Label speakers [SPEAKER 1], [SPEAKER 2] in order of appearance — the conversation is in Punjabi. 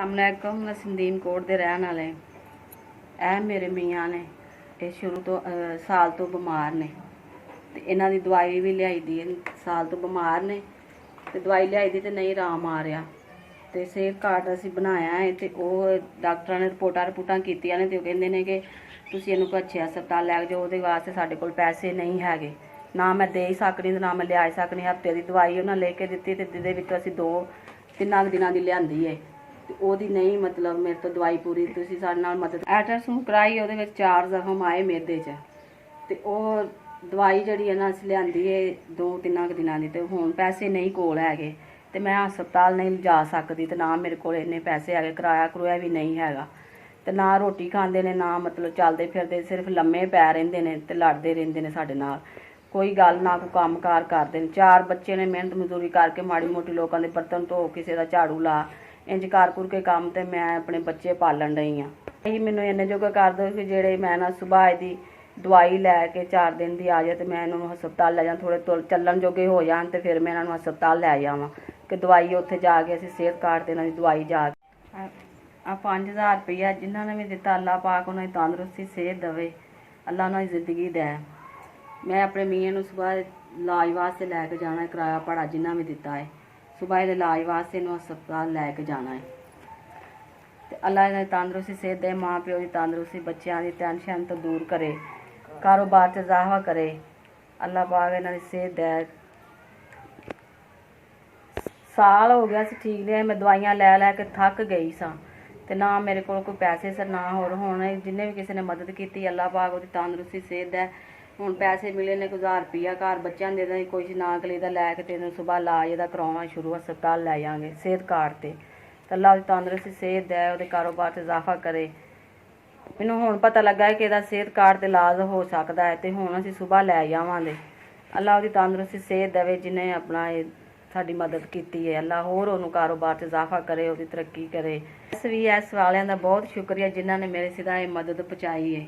[SPEAKER 1] अस्सलामुअलैकुम। नसीम कोट दे रहन वाले। ਇਹ ਮੇਰੇ ਮੀਆਂ ਨੇ ਇਹ ਸ਼ੁਰੂ ਤੋਂ ਸਾਲ ਤੋਂ ਬਿਮਾਰ ਨੇ ਤੇ ਇਹਨਾਂ ਦੀ ਦਵਾਈ ਵੀ ਲਿਆਈ ਦੀ ਹੈ। ਸਾਲ ਤੋਂ ਬਿਮਾਰ ਨੇ ਤੇ ਦਵਾਈ ਲਿਆਈ ਦੀ ਤੇ ਨਹੀਂ ਆਰਾਮ ਆ ਰਿਹਾ ਤੇ ਸਿਹਤ ਕਾਰਡ ਅਸੀਂ ਬਣਾਇਆ ਹੈ ਤੇ ਉਹ ਡਾਕਟਰਾਂ ਨੇ ਰਿਪੋਰਟਾਂ ਕੀਤੀਆਂ ਨੇ ਤੇ ਉਹ ਕਹਿੰਦੇ ਨੇ ਕਿ ਤੁਸੀਂ ਇਹਨੂੰ ਅੱਛੇ ਹਸਪਤਾਲ ਲੈ ਜਾਓ। ਉਹਦੇ ਵਾਸਤੇ ਸਾਡੇ ਕੋਲ ਪੈਸੇ ਨਹੀਂ ਹੈਗੇ, ਨਾ ਮੈਂ ਦੇ ਸਕਦੀ ਤੇ ਨਾ ਮੈਂ ਲਿਆ ਸਕਦੀ। ਹਫ਼ਤੇ ਦੀ ਦਵਾਈ ਉਹਨਾਂ ਲੈ ਕੇ ਦਿੱਤੀ ਤੇ ਜਿਹਦੇ ਵਿੱਚੋਂ ਅਸੀਂ 2-3 ਦਿਨਾਂ ਦੀ ਲਿਆਂਦੀ ਹੈ ਤੇ ਉਹਦੀ ਨਹੀਂ ਮਤਲਬ ਮੇਰੇ ਤੋਂ ਦਵਾਈ ਪੂਰੀ। ਤੁਸੀਂ ਸਾਡੇ ਨਾਲ ਮਦਦ ਅਲਟਰਾਸਾਊਂਡ ਕਰਾਈ, ਉਹਦੇ ਵਿੱਚ 4 ਜ਼ਖਮ ਆਏ ਮਿਹਦੇ 'ਚ ਤੇ ਉਹ ਦਵਾਈ ਜਿਹੜੀ ਹੈ ਨਾ ਅਸੀਂ ਲਿਆਂਦੀ ਹੈ 2-3 ਦਿਨਾਂ ਦੀ ਤੇ ਹੁਣ ਪੈਸੇ ਨਹੀਂ ਕੋਲ ਹੈਗੇ ਤੇ ਮੈਂ ਹਸਪਤਾਲ ਨਹੀਂ ਜਾ ਸਕਦੀ ਤੇ ਨਾ ਮੇਰੇ ਕੋਲ ਇੰਨੇ ਪੈਸੇ ਹੈਗੇ। ਕਿਰਾਇਆ ਵੀ ਨਹੀਂ ਹੈਗਾ ਤੇ ਨਾ ਰੋਟੀ ਖਾਂਦੇ ਨੇ, ਨਾ ਮਤਲਬ ਚੱਲਦੇ ਫਿਰਦੇ, ਸਿਰਫ ਲੰਮੇ ਪੈ ਰਹਿੰਦੇ ਨੇ ਤੇ ਲੜਦੇ ਰਹਿੰਦੇ ਨੇ ਸਾਡੇ ਨਾਲ। ਕੋਈ ਗੱਲ ਨਾ, ਕੋਈ ਕੰਮਕਾਰ ਕਰਦੇ ਨੇ। 4 ਬੱਚੇ ਨੇ, ਮਿਹਨਤ ਮਜ਼ਦੂਰੀ ਕਰਕੇ ਮਾੜੀ ਮੋਟੀ ਲੋਕਾਂ ਦੇ ਬਰਤਨ ਧੋ, ਕਿਸੇ ਦਾ ਝਾੜੂ ਲਾ, ਇੰਜ ਕਰ ਕੇ ਕੰਮ ਤੇ ਮੈਂ ਆਪਣੇ ਬੱਚੇ ਪਾਲਣ ਰਹੀ ਹਾਂ। ਇਹ ਮੈਨੂੰ ਇੰਨੇ ਜੋਗਾ ਕਰ ਦਿਓ ਕਿ ਜਿਹੜੇ ਮੈਂ ਨਾ ਸੁਬਾਹ ਦੀ ਦਵਾਈ ਲੈ ਕੇ 4 ਦਿਨ ਦੀ ਆ ਜਾਏ ਤੇ ਮੈਂ ਇਹਨਾਂ ਨੂੰ ਹਸਪਤਾਲ ਲੈ ਜਾਂ, ਥੋੜੇ ਚੱਲਣ ਜੋਗੇ ਹੋ ਜਾਣ ਤੇ ਫਿਰ ਮੈਂ ਇਹਨਾਂ ਨੂੰ ਹਸਪਤਾਲ ਲੈ ਜਾਵਾਂ ਕਿ ਦਵਾਈ ਉੱਥੇ ਜਾ ਕੇ ਅਸੀਂ ਸਿਹਤ ਕਾਰਡ ਤੇ ਇਹਨਾਂ ਦੀ ਦਵਾਈ ਜਾ ਕੇ ਆ 5000 ਰੁਪਈਆ ਜਿਨ੍ਹਾਂ ਨੇ ਵੀ ਦਿੱਤਾ, ਅੱਲਾ ਪਾਕ ਉਹਨਾਂ ਦੀ ਤੰਦਰੁਸਤੀ ਸਿਹਤ ਦੇਵੇ, ਅੱਲਾ ਉਹਨਾਂ ਦੀ ਜ਼ਿੰਦਗੀ ਦੇ। ਮੈਂ ਆਪਣੇ ਮੀਆਂ ਨੂੰ ਸੁਬਾਹ ਇਲਾਜ ਵਾਸਤੇ ਲੈ ਕੇ ਜਾਣਾ, ਕਿਰਾਇਆ ਭਾੜਾ ਜਿੰਨਾ ਵੀ ਦਿੱਤਾ ਹੈ ਸੁਬਾਹ ਇਹਦੇ ਇਲਾਜ ਵਾਸਤੇ ਇਹਨੂੰ ਹਸਪਤਾਲ ਲੈ ਕੇ ਜਾਣਾ ਹੈ ਤੇ ਅੱਲਾ ਇਹਨਾਂ ਦੀ ਤੰਦਰੁਸਤੀ ਸਿਹਤ ਦੇ, ਮਾਂ ਪਿਓ ਦੀ ਤੰਦਰੁਸਤੀ, ਬੱਚਿਆਂ ਦੀ ਟੈਨਸ਼ਨ ਤੋਂ ਦੂਰ ਕਰੇ, ਕਾਰੋਬਾਰ 'ਚ ਇਜ਼ਾਫਾ ਕਰੇ। ਅੱਲਾ ਪਾਕ ਇਹਨਾਂ ਦੀ ਸਿਹਤ ਦੇ। ਸਾਲ ਹੋ ਗਿਆ ਸੀ ਠੀਕ ਨਹੀਂ, ਮੈਂ ਦਵਾਈਆਂ ਲੈ ਕੇ ਥੱਕ ਗਈ ਸਾਂ ਤੇ ਨਾ ਮੇਰੇ ਕੋਲ ਕੋਈ ਪੈਸੇ ਸਨ, ਨਾ ਹੋਰ। ਹੁਣ ਜਿੰਨੇ ਵੀ ਕਿਸੇ ਨੇ ਮਦਦ ਕੀਤੀ, ਅੱਲਾ ਪਾਕ ਉਹਦੀ ਤੰਦਰੁਸਤੀ ਸਿਹਤ ਦੇ। ਹੁਣ ਪੈਸੇ ਮਿਲੇ ਨੇ 1000 ਰੁਪਈਆ ਘਰ ਬੱਚਿਆਂ ਦੇ ਦੇਣ, ਕੁਛ ਨਾ ਕਲੀ ਦਾ ਲੈ ਕੇ ਤੇ ਇਹਨੂੰ ਸੁਬਾਹ ਇਲਾਜ ਇਹਦਾ ਕਰਾਉਣਾ ਸ਼ੁਰੂ, ਹਸਪਤਾਲ ਲੈ ਜਾਵਾਂਗੇ ਸਿਹਤ ਕਾਰਡ ਤੇ। ਅੱਲਾ ਉਹਦੀ ਤੰਦਰੁਸਤੀ ਸਿਹਤ ਦੇ, ਉਹਦੇ ਕਾਰੋਬਾਰ 'ਚ ਇਜ਼ਾਫਾ ਕਰੇ। ਮੈਨੂੰ ਹੁਣ ਪਤਾ ਲੱਗਾ ਹੈ ਕਿ ਇਹਦਾ ਸਿਹਤ ਕਾਰਡ ਤੇ ਇਲਾਜ ਹੋ ਸਕਦਾ ਹੈ ਤੇ ਹੁਣ ਅਸੀਂ ਸੁਬਾਹ ਲੈ ਜਾਵਾਂਗੇ। ਅੱਲਾ ਉਹਦੀ ਤੰਦਰੁਸਤੀ ਸਿਹਤ ਦੇਵੇ ਜਿਹਨੇ ਆਪਣਾ ਇਹ ਸਾਡੀ ਮਦਦ ਕੀਤੀ ਹੈ। ਅੱਲਾ ਹੋਰ ਉਹਨੂੰ ਕਾਰੋਬਾਰ 'ਚ ਇਜ਼ਾਫਾ ਕਰੇ, ਉਹਦੀ ਤਰੱਕੀ ਕਰੇ। ਇਸ ਵਾਲਿਆਂ ਦਾ ਬਹੁਤ ਸ਼ੁਕਰੀਆ ਜਿਨ੍ਹਾਂ ਨੇ ਮੇਰੇ ਸਿੱਧਾ ਇਹ ਮਦਦ ਪਹੁੰਚਾਈ ਹੈ।